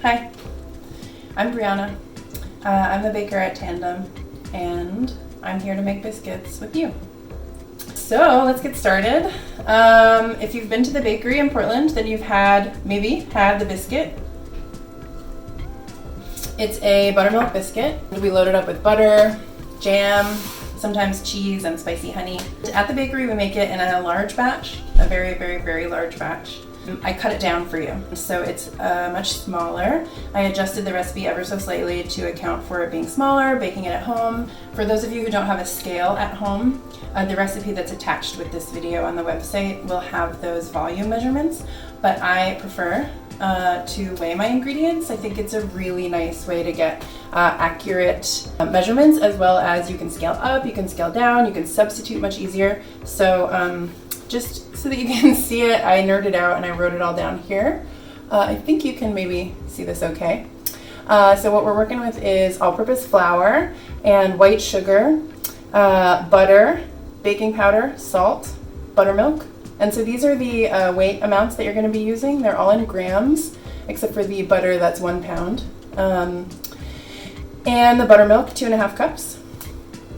Hi, I'm Briana. I'm the baker at Tandem, and I'm here to make biscuits with you. So let's get started. If you've been to the bakery in Portland, then you've maybe had the biscuit. It's a buttermilk biscuit. We load it up with butter, jam, sometimes cheese, and spicy honey. At the bakery, we make it in a large batch, a very, very, very large batch. I cut it down for you, so it's much smaller. I adjusted the recipe ever so slightly to account for it being smaller, baking it at home. For those of you who don't have a scale at home, the recipe that's attached with this video on the website will have those volume measurements, but I prefer to weigh my ingredients. I think it's a really nice way to get accurate measurements, as well as you can scale up, you can scale down, you can substitute much easier. So just so that you can see it, I nerded out and I wrote it all down here. I think you can maybe see this okay. So what we're working with is all-purpose flour and white sugar, butter, baking powder, salt, buttermilk. And so these are the weight amounts that you're going to be using. They're all in grams, except for the butter, that's 1 pound. And the buttermilk, 2.5 cups.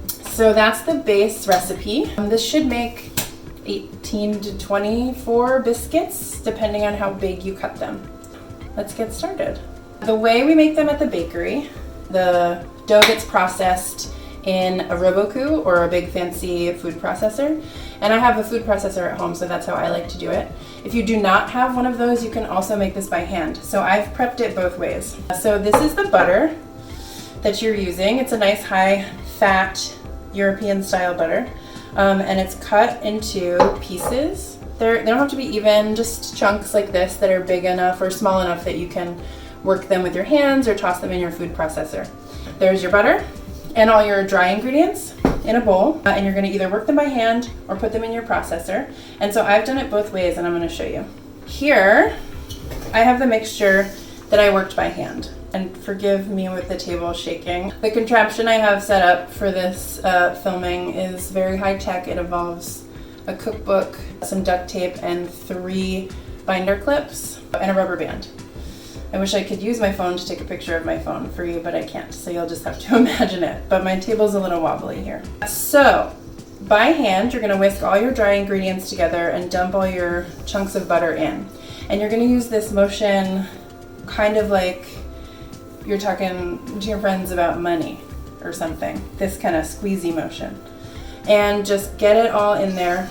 So that's the base recipe. This should make 18 to 24 biscuits, depending on how big you cut them. Let's get started. The way we make them at the bakery, the dough gets processed in a Roku or a big fancy food processor. And I have a food processor at home, so that's how I like to do it. If you do not have one of those, you can also make this by hand. So I've prepped it both ways. So this is the butter that you're using. It's a nice high fat European style butter. And it's cut into pieces. They don't have to be even, just chunks like this that are big enough or small enough that you can work them with your hands or toss them in your food processor. There's your butter and all your dry ingredients in a bowl, and you're going to either work them by hand or put them in your processor. And so I've done it both ways, and I'm going to show you. Here, I have the mixture that I worked by hand. And forgive me with the table shaking. The contraption I have set up for this filming is very high tech. It involves a cookbook, some duct tape, and 3 binder clips, and a rubber band. I wish I could use my phone to take a picture of my phone for you, but I can't, so you'll just have to imagine it. But my table's a little wobbly here. So, by hand, you're gonna whisk all your dry ingredients together and dump all your chunks of butter in. And you're gonna use this motion kind of like you're talking to your friends about money or something. This kind of squeezy motion. And just get it all in there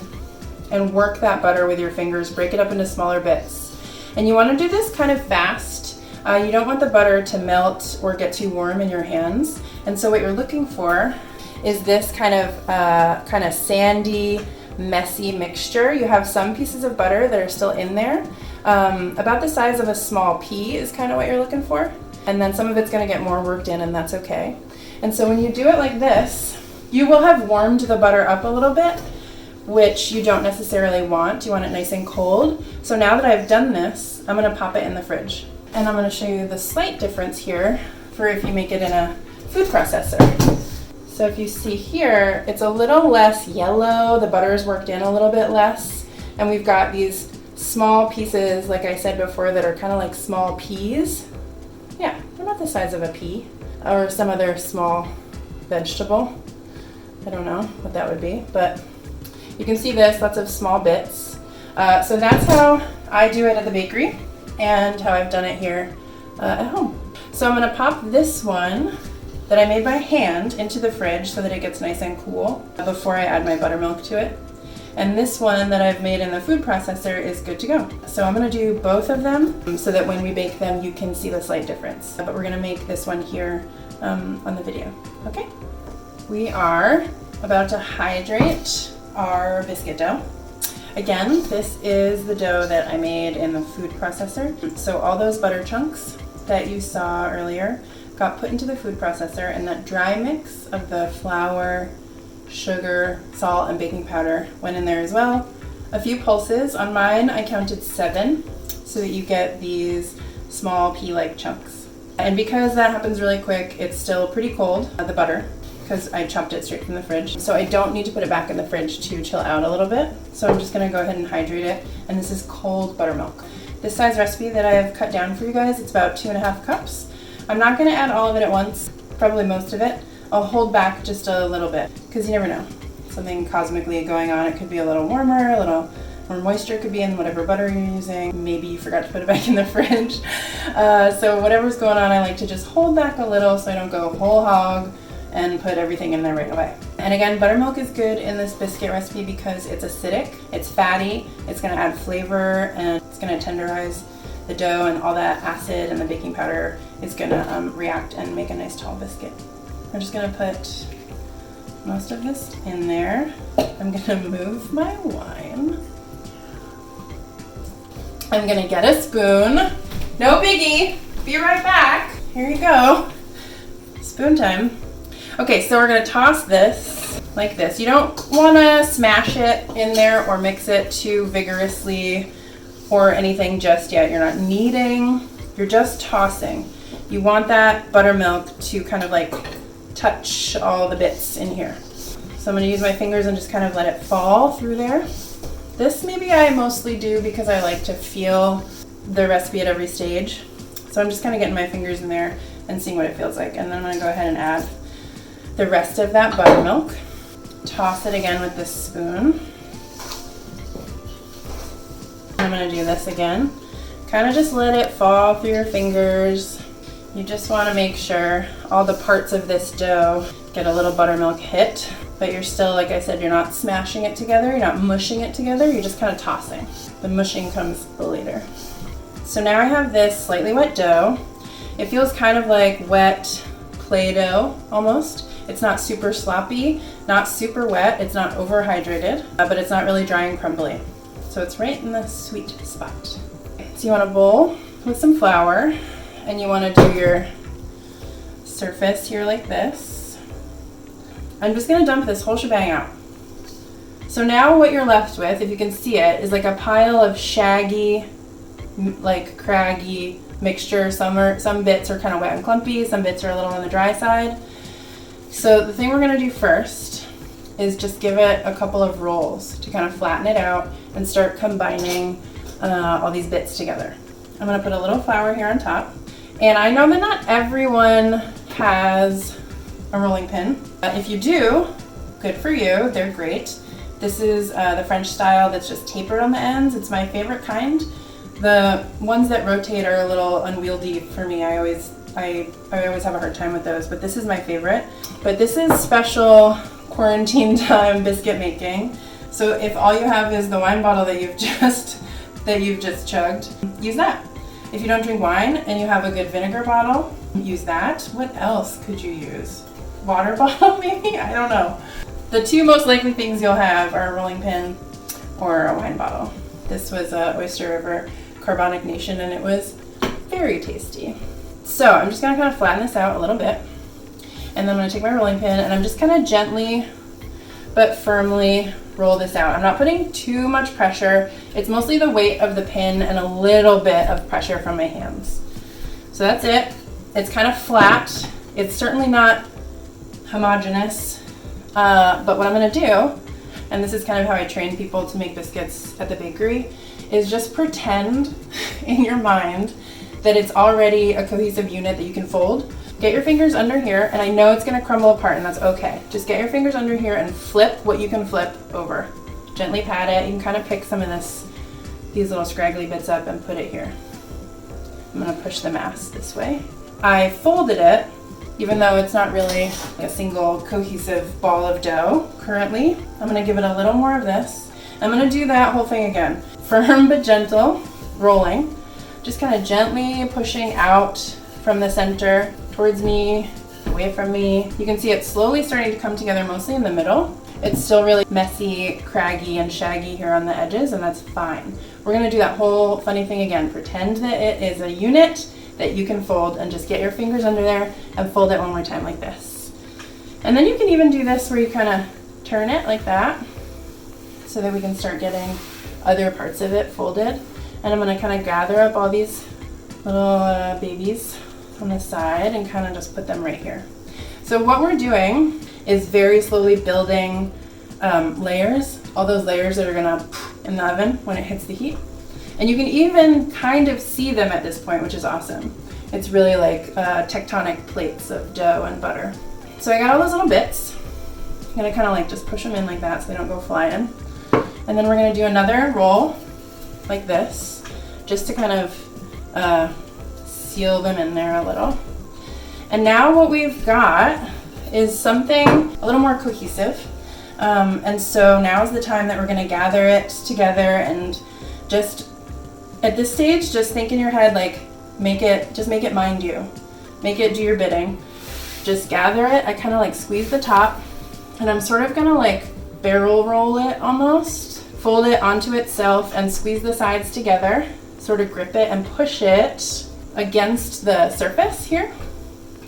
and work that butter with your fingers, break it up into smaller bits. And you want to do this kind of fast. You don't want the butter to melt or get too warm in your hands. And so what you're looking for is this kind of sandy, messy mixture. You have some pieces of butter that are still in there. About the size of a small pea is kind of what you're looking for. And then some of it's going to get more worked in, and that's okay. And so when you do it like this, you will have warmed the butter up a little bit, which you don't necessarily want. You want it nice and cold. So now that I've done this, I'm going to pop it in the fridge. And I'm going to show you the slight difference here for if you make it in a food processor. So if you see here, it's a little less yellow. The butter is worked in a little bit less. And we've got these small pieces, like I said before, that are kind of like small peas. Yeah, they're about the size of a pea or some other small vegetable. I don't know what that would be, but you can see this, lots of small bits. So that's how I do it at the bakery and how I've done it here at home. So I'm going to pop this one that I made by hand into the fridge so that it gets nice and cool before I add my buttermilk to it. And this one that I've made in the food processor is good to go. So I'm going to do both of them so that when we bake them, you can see the slight difference. But we're going to make this one here on the video. Okay? We are about to hydrate our biscuit dough. Again, this is the dough that I made in the food processor. So all those butter chunks that you saw earlier got put into the food processor, and that dry mix of the flour, sugar, salt, and baking powder went in there as well. A few pulses. On mine, I counted 7 so that you get these small pea-like chunks. And because that happens really quick, it's still pretty cold, the butter, because I chopped it straight from the fridge. So I don't need to put it back in the fridge to chill out a little bit. So I'm just gonna go ahead and hydrate it. And this is cold buttermilk. this size recipe that I have cut down for you guys, it's about 2.5 cups. I'm not gonna add all of it at once, probably most of it. I'll hold back just a little bit, because you never know. Something cosmically going on. It could be a little warmer, a little more moisture could be in whatever butter you're using. Maybe you forgot to put it back in the fridge. So whatever's going on, I like to just hold back a little so I don't go whole hog and put everything in there right away. And again, buttermilk is good in this biscuit recipe because it's acidic, it's fatty, it's gonna add flavor, and it's gonna tenderize the dough, and all that acid and the baking powder is gonna react and make a nice tall biscuit. I'm just gonna put most of this in there. I'm gonna move my wine. I'm gonna get a spoon. No biggie, be right back. Here you go. Spoon time. Okay, so we're gonna toss this like this. You don't wanna smash it in there or mix it too vigorously or anything just yet. You're not kneading, you're just tossing. You want that buttermilk to kind of like touch all the bits in here. So I'm gonna use my fingers and just kind of let it fall through there. This maybe I mostly do because I like to feel the recipe at every stage. So I'm just kind of getting my fingers in there and seeing what it feels like. And then I'm gonna go ahead and add the rest of that buttermilk. Toss it again with this spoon. I'm gonna do this again. Kind of just let it fall through your fingers. You just wanna make sure all the parts of this dough get a little buttermilk hit, but you're still, like I said, you're not smashing it together, you're not mushing it together, you're just kind of tossing. The mushing comes later. So now I have this slightly wet dough. It feels kind of like wet Play-Doh almost. It's not super sloppy, not super wet, it's not overhydrated, but it's not really dry and crumbly. So it's right in the sweet spot. So you want a bowl with some flour, and you want to do your surface here like this. I'm just going to dump this whole shebang out. So now what you're left with, if you can see it, is like a pile of shaggy, like craggy mixture. Some bits are kind of wet and clumpy, some bits are a little on the dry side. So the thing we're going to do first is just give it a couple of rolls to kind of flatten it out and start combining all these bits together. I'm going to put a little flour here on top. And I know that not everyone has a rolling pin. If you do, good for you, they're great. This is the French style that's just tapered on the ends. It's my favorite kind. The ones that rotate are a little unwieldy for me. I always have a hard time with those, but this is my favorite. But this is special quarantine time biscuit making. So if all you have is the wine bottle that you've just chugged, use that. If you don't drink wine and you have a good vinegar bottle, use that. What else could you use? Water bottle maybe? I don't know. The two most likely things you'll have are a rolling pin or a wine bottle. This was Oyster River Carbonic Nation, and it was very tasty. So I'm just gonna kind of flatten this out a little bit, and then I'm gonna take my rolling pin and I'm just kind of gently but firmly roll this out. I'm not putting too much pressure. It's mostly the weight of the pin and a little bit of pressure from my hands. So that's it. It's kind of flat. It's certainly not homogeneous, but what I'm gonna do, and this is kind of how I train people to make biscuits at the bakery, is just pretend in your mind that it's already a cohesive unit that you can fold. Get your fingers under here, and I know it's gonna crumble apart, and that's okay. Just get your fingers under here and flip what you can flip over. Gently pat it. You can kind of pick some of these little scraggly bits up and put it here. I'm gonna push the mass this way. I folded it, even though it's not really a single cohesive ball of dough currently. I'm gonna give it a little more of this. I'm gonna do that whole thing again. Firm but gentle, rolling. Just kind of gently pushing out from the center towards me, away from me. You can see it's slowly starting to come together, mostly in the middle. It's still really messy, craggy, and shaggy here on the edges, and that's fine. We're gonna do that whole funny thing again. Pretend that it is a unit that you can fold, and just get your fingers under there and fold it one more time like this. And then you can even do this where you kind of turn it like that so that we can start getting other parts of it folded. And I'm gonna kind of gather up all these little babies on the side and kind of just put them right here. So what we're doing is very slowly building layers, all those layers that are gonna in the oven when it hits the heat. And you can even kind of see them at this point, which is awesome. It's really like tectonic plates of dough and butter. So I got all those little bits. I'm gonna kind of like just push them in like that so they don't go flying. And then we're gonna do another roll like this, just to kind of seal them in there a little. And now what we've got is something a little more cohesive. And so now is the time that we're gonna gather it together, and just at this stage, just think in your head, like, make it mind you. Make it do your bidding. Just gather it. I kind of like squeeze the top, and I'm sort of gonna like barrel roll it almost. Fold it onto itself and squeeze the sides together. Sort of grip it and push it against the surface here.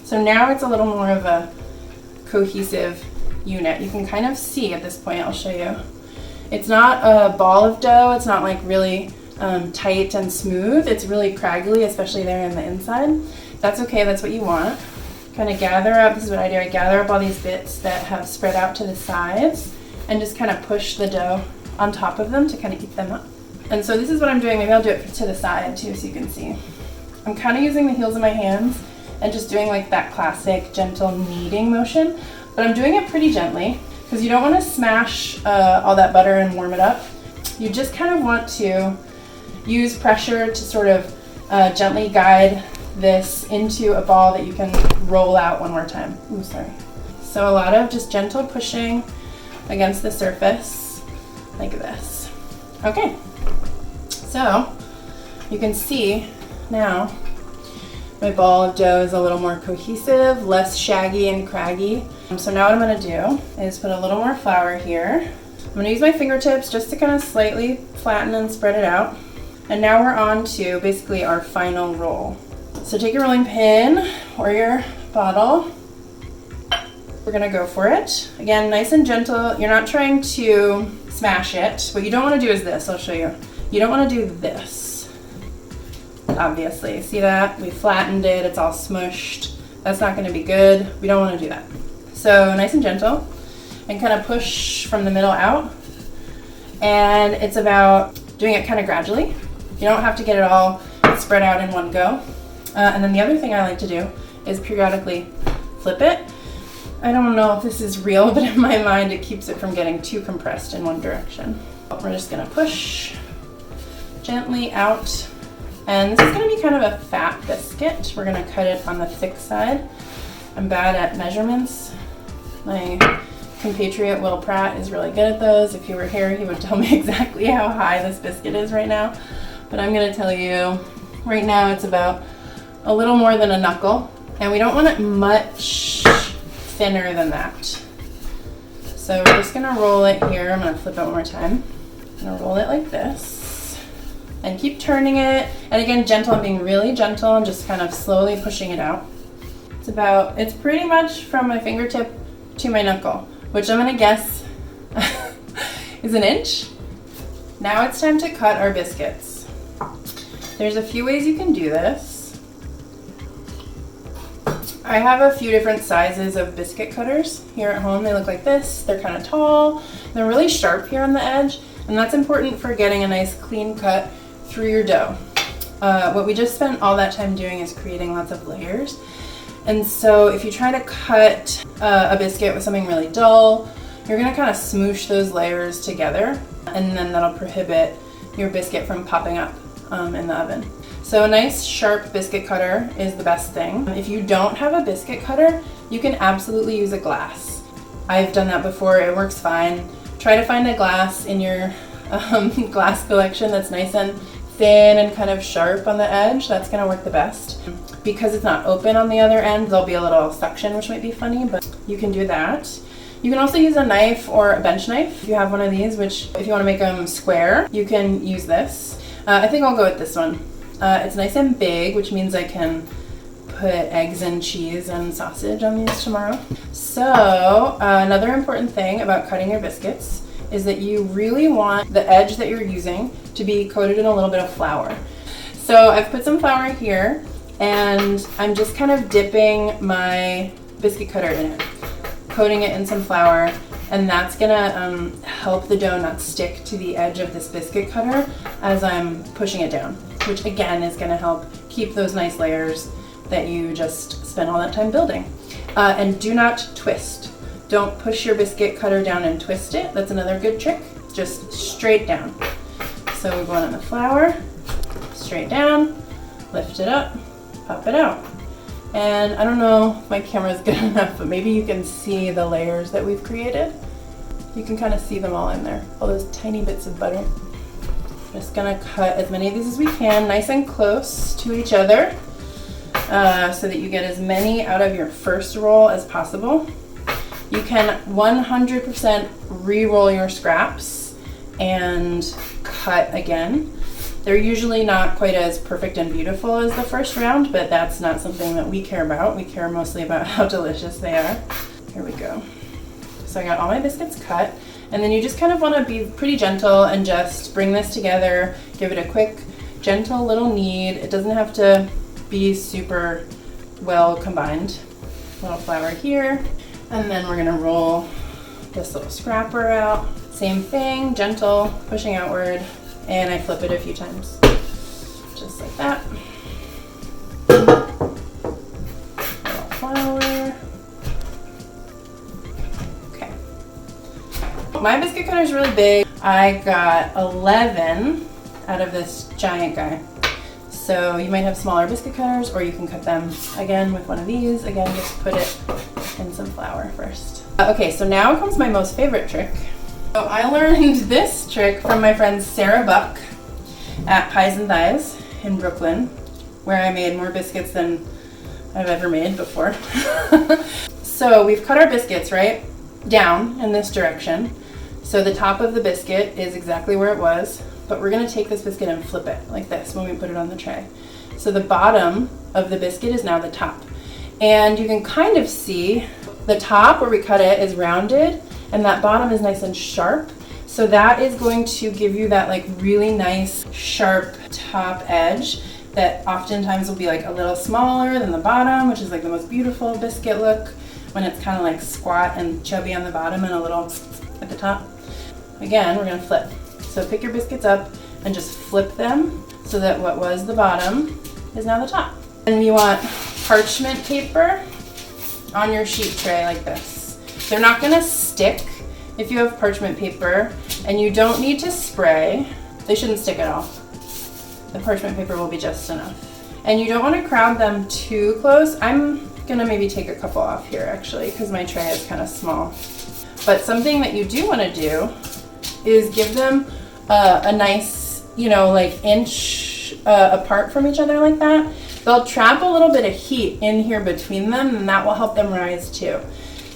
So now it's a little more of a cohesive unit. You can kind of see at this point, I'll show you. It's not a ball of dough. It's not like really tight and smooth. It's really craggly, especially there in the inside. That's okay, that's what you want. Kind of gather up, this is what I do, I gather up all these bits that have spread out to the sides and just kind of push the dough on top of them to kind of keep them up. And so this is what I'm doing. Maybe I'll do it to the side too so you can see. I'm kind of using the heels of my hands and just doing like that classic gentle kneading motion, but I'm doing it pretty gently because you don't want to smash all that butter and warm it up. You just kind of want to use pressure to sort of gently guide this into a ball that you can roll out one more time. Ooh, sorry. So a lot of just gentle pushing against the surface like this. Okay, so you can see now my ball of dough is a little more cohesive, less shaggy and craggy. So now what I'm gonna do is put a little more flour here. I'm gonna use my fingertips just to kind of slightly flatten and spread it out. And now we're on to basically our final roll. So take your rolling pin or your bottle. We're gonna go for it. Again, nice and gentle. You're not trying to smash it. What you don't wanna do is this, I'll show you. You don't wanna do this, obviously. See that? We flattened it, it's all smushed. That's not gonna be good. We don't wanna do that. So nice and gentle, and kind of push from the middle out. And it's about doing it kind of gradually. You don't have to get it all spread out in one go. And then the other thing I like to do is periodically flip it. I don't know if this is real, but in my mind it keeps it from getting too compressed in one direction. We're just gonna push gently out. And this is gonna be kind of a fat biscuit. We're gonna cut it on the thick side. I'm bad at measurements. My compatriot Will Pratt is really good at those. If he were here, he would tell me exactly how high this biscuit is right now. But I'm gonna tell you, right now it's about a little more than a knuckle. And we don't want it much thinner than that. So we're just gonna roll it here. I'm gonna flip it one more time. I'm gonna roll it like this. And keep turning it. And again, gentle, I'm being really gentle and just kind of slowly pushing it out. It's pretty much from my fingertip to my knuckle, which I'm gonna guess is an inch. Now it's time to cut our biscuits. There's a few ways you can do this. I have a few different sizes of biscuit cutters here at home. They look like this. They're kind of tall. They're really sharp here on the edge, and that's important for getting a nice clean cut through your dough. What we just spent all that time doing is creating lots of layers. And so if you try to cut a biscuit with something really dull, you're gonna kind of smoosh those layers together, and then that'll prohibit your biscuit from popping up in the oven. So a nice sharp biscuit cutter is the best thing. If you don't have a biscuit cutter, you can absolutely use a glass. I've done that before, it works fine. Try to find a glass in your glass collection that's nice and thin and kind of sharp on the edge. That's gonna work the best. Because it's not open on the other end, there'll be a little suction, which might be funny, but you can do that. You can also use a knife or a bench knife if you have one of these, which if you want to make them square, you can use this. I think I'll go with this one. It's nice and big, which means I can put eggs and cheese and sausage on these tomorrow. So another important thing about cutting your biscuits is that you really want the edge that you're using to be coated in a little bit of flour. So I've put some flour here, and I'm just kind of dipping my biscuit cutter in it, coating it in some flour, and that's gonna help the dough not stick to the edge of this biscuit cutter as I'm pushing it down, which again is gonna help keep those nice layers that you just spent all that time building. And do not twist. Don't push your biscuit cutter down and twist it. That's another good trick. Just straight down. So we're going on the flour, straight down, lift it up, pop it out. And I don't know if my camera is good enough, but maybe you can see the layers that we've created. You can kind of see them all in there, all those tiny bits of butter. Just gonna cut as many of these as we can, nice and close to each other, so that you get as many out of your first roll as possible. You can 100% re-roll your scraps and cut again. They're usually not quite as perfect and beautiful as the first round, but that's not something that we care about. We care mostly about how delicious they are. Here we go. So I got all my biscuits cut, and then you just kind of want to be pretty gentle and just bring this together, give it a quick, gentle little knead. It doesn't have to be super well combined. A little flour here, and then we're gonna roll this little scrapper out. Same thing, gentle, pushing outward. And I flip it a few times, just like that. Little flour. Okay. My biscuit cutter is really big. I got 11 out of this giant guy. So you might have smaller biscuit cutters, or you can cut them again with one of these. Again, just put it in some flour first. Okay, so now comes my most favorite trick. So I learned this trick from my friend Sarah Buck at Pies and Thighs in Brooklyn, where I made more biscuits than I've ever made before. So we've cut our biscuits right down in this direction. So the top of the biscuit is exactly where it was, but we're gonna take this biscuit and flip it like this when we put it on the tray. So the bottom of the biscuit is now the top. And you can kind of see the top where we cut it is rounded, and that bottom is nice and sharp. So that is going to give you that like really nice sharp top edge that oftentimes will be like a little smaller than the bottom, which is like the most beautiful biscuit look when it's kind of like squat and chubby on the bottom and a little at the top. Again, we're gonna flip. So pick your biscuits up and just flip them so that what was the bottom is now the top. And you want parchment paper on your sheet tray like this. They're not gonna stick if you have parchment paper, and you don't need to spray. They shouldn't stick at all. The parchment paper will be just enough. And you don't want to crowd them too close. I'm gonna maybe take a couple off here actually, because my tray is kind of small. But something that you do want to do is give them a nice, like inch apart from each other like that. They'll trap a little bit of heat in here between them, and that will help them rise too.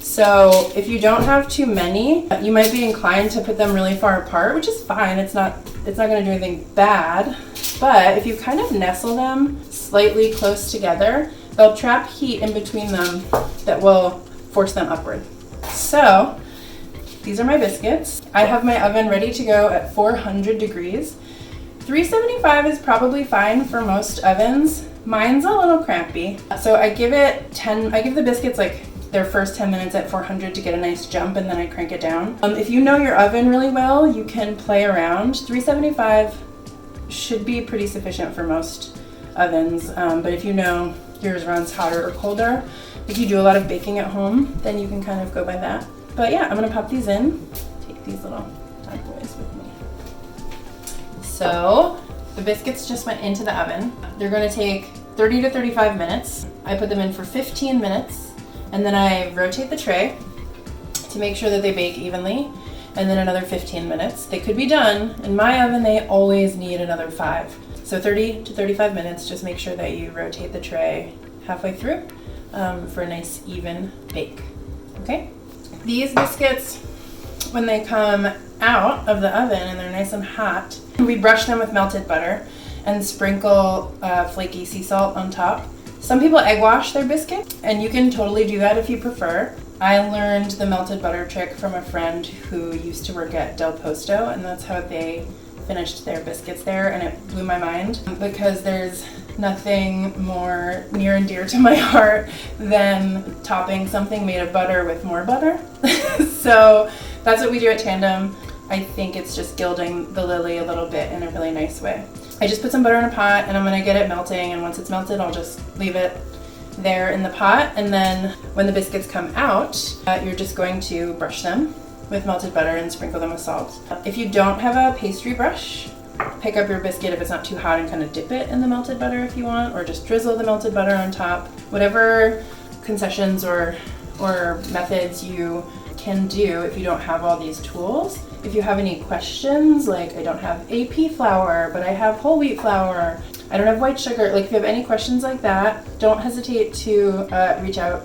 So if you don't have too many, you might be inclined to put them really far apart, which is fine. It's not gonna do anything bad. But if you kind of nestle them slightly close together, they'll trap heat in between them that will force them upward. So these are my biscuits. I have my oven ready to go at 400 degrees. 375 is probably fine for most ovens. Mine's a little crampy. So I give the biscuits like their first 10 minutes at 400 to get a nice jump, and then I crank it down. If you know your oven really well, you can play around. 375 should be pretty sufficient for most ovens, but if you know yours runs hotter or colder, if you do a lot of baking at home, then you can kind of go by that. But yeah, I'm gonna pop these in. Take these little bad boys with me. So the biscuits just went into the oven. They're gonna take 30 to 35 minutes. I put them in for 15 minutes. And then I rotate the tray to make sure that they bake evenly, and then another 15 minutes. They could be done. In my oven, they always need another 5. So 30 to 35 minutes, just make sure that you rotate the tray halfway through for a nice even bake, okay? These biscuits, when they come out of the oven and they're nice and hot, we brush them with melted butter and sprinkle flaky sea salt on top. Some people egg wash their biscuit, and you can totally do that if you prefer. I learned the melted butter trick from a friend who used to work at Del Posto, and that's how they finished their biscuits there, and it blew my mind because there's nothing more near and dear to my heart than topping something made of butter with more butter. So that's what we do at Tandem. I think it's just gilding the lily a little bit in a really nice way. I just put some butter in a pot and I'm gonna get it melting, and once it's melted, I'll just leave it there in the pot. And then when the biscuits come out, you're just going to brush them with melted butter and sprinkle them with salt. If you don't have a pastry brush, pick up your biscuit if it's not too hot and kind of dip it in the melted butter if you want, or just drizzle the melted butter on top. Whatever concessions or methods you can do if you don't have all these tools. If you have any questions, like I don't have AP flour, but I have whole wheat flour, I don't have white sugar, like if you have any questions like that, don't hesitate to reach out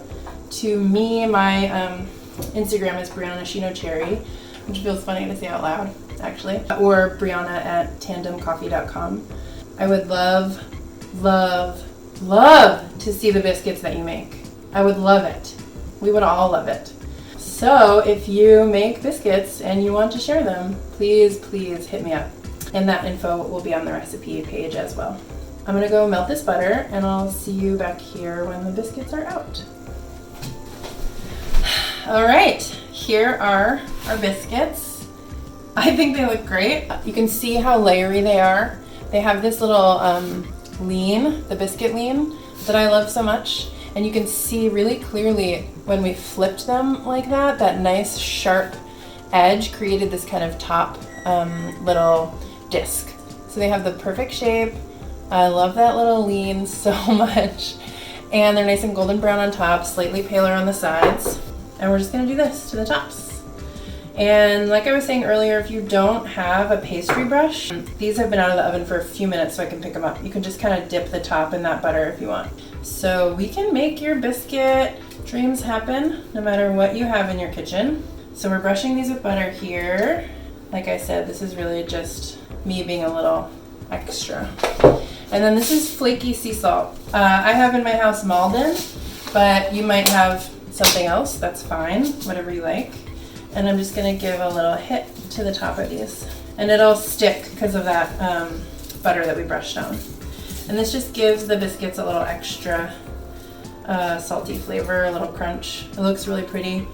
to me. My Instagram is Briana, which feels funny to say out loud, actually, or Briana at tandemcoffee.com. I would love, love, love to see the biscuits that you make. I would love it. We would all love it. So if you make biscuits and you want to share them, please, please hit me up. And that info will be on the recipe page as well. I'm gonna go melt this butter and I'll see you back here when the biscuits are out. All right, here are our biscuits. I think they look great. You can see how layery they are. They have this little lean, the biscuit lean, that I love so much. And you can see really clearly when we flipped them like that, that nice sharp edge created this kind of top little disc. So they have the perfect shape. I love that little lean so much. And they're nice and golden brown on top, slightly paler on the sides. And we're just gonna do this to the tops. And like I was saying earlier, if you don't have a pastry brush, these have been out of the oven for a few minutes so I can pick them up. You can just kind of dip the top in that butter if you want. So we can make your biscuit dreams happen no matter what you have in your kitchen. So we're brushing these with butter here. Like I said, this is really just me being a little extra. And then this is flaky sea salt. I have in my house Malden, but you might have something else, that's fine, whatever you like. And I'm just gonna give a little hit to the top of these. And it'll stick because of that butter that we brushed on. And this just gives the biscuits a little extra salty flavor, a little crunch. It looks really pretty.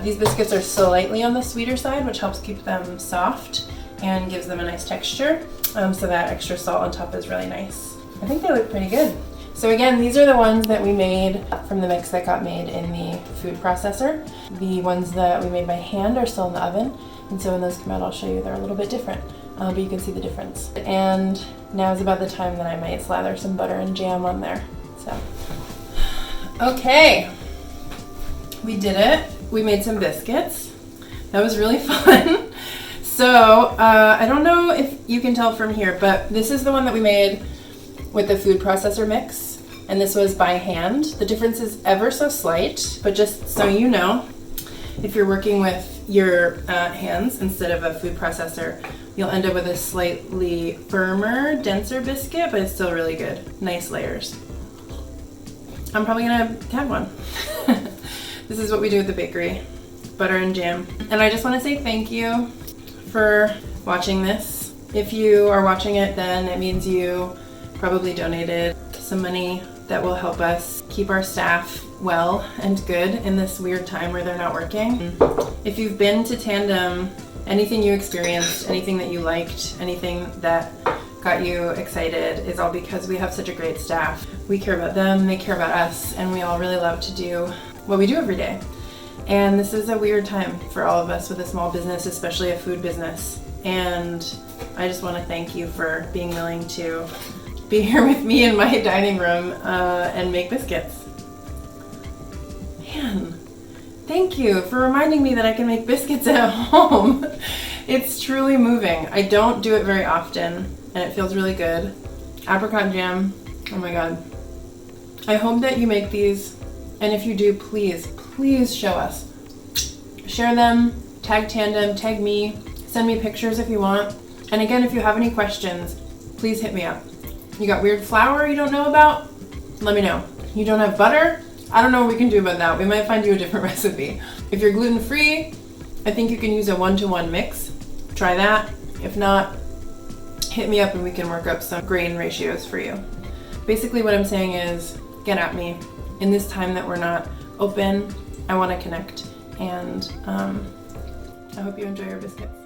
These biscuits are slightly on the sweeter side, which helps keep them soft and gives them a nice texture. So that extra salt on top is really nice. I think they look pretty good. So again, these are the ones that we made from the mix that got made in the food processor. The ones that we made by hand are still in the oven. And so when those come out, I'll show you they're a little bit different, but you can see the difference. And now is about the time that I might slather some butter and jam on there. So, okay, we did it. We made some biscuits. That was really fun. So I don't know if you can tell from here, but this is the one that we made with the food processor mix. And this was by hand. The difference is ever so slight, but just so you know, if you're working with your hands instead of a food processor, you'll end up with a slightly firmer, denser biscuit, but it's still really good. Nice layers. I'm probably gonna have one. This is what we do at the bakery, butter and jam. And I just wanna say thank you for watching this. If you are watching it, then it means you probably donated some money that will help us keep our staff well and good in this weird time where they're not working. If you've been to Tandem, anything you experienced, anything that you liked, anything that got you excited is all because we have such a great staff. We care about them, they care about us, and we all really love to do what we do every day. And this is a weird time for all of us with a small business, especially a food business. And I just want to thank you for being willing to be here with me in my dining room and make biscuits. Man, thank you for reminding me that I can make biscuits at home. It's truly moving. I don't do it very often and it feels really good. Apricot jam, oh my god. I hope that you make these, and if you do, please, please show us. Share them, tag Tandem, tag me, send me pictures if you want. And again, if you have any questions, please hit me up. You got weird flour you don't know about? Let me know. You don't have butter? I don't know what we can do about that. We might find you a different recipe. If you're gluten-free, I think you can use a 1-to-1 mix. Try that. If not, hit me up and we can work up some grain ratios for you. Basically what I'm saying is, get at me. In this time that we're not open, I want to connect and I hope you enjoy your biscuits.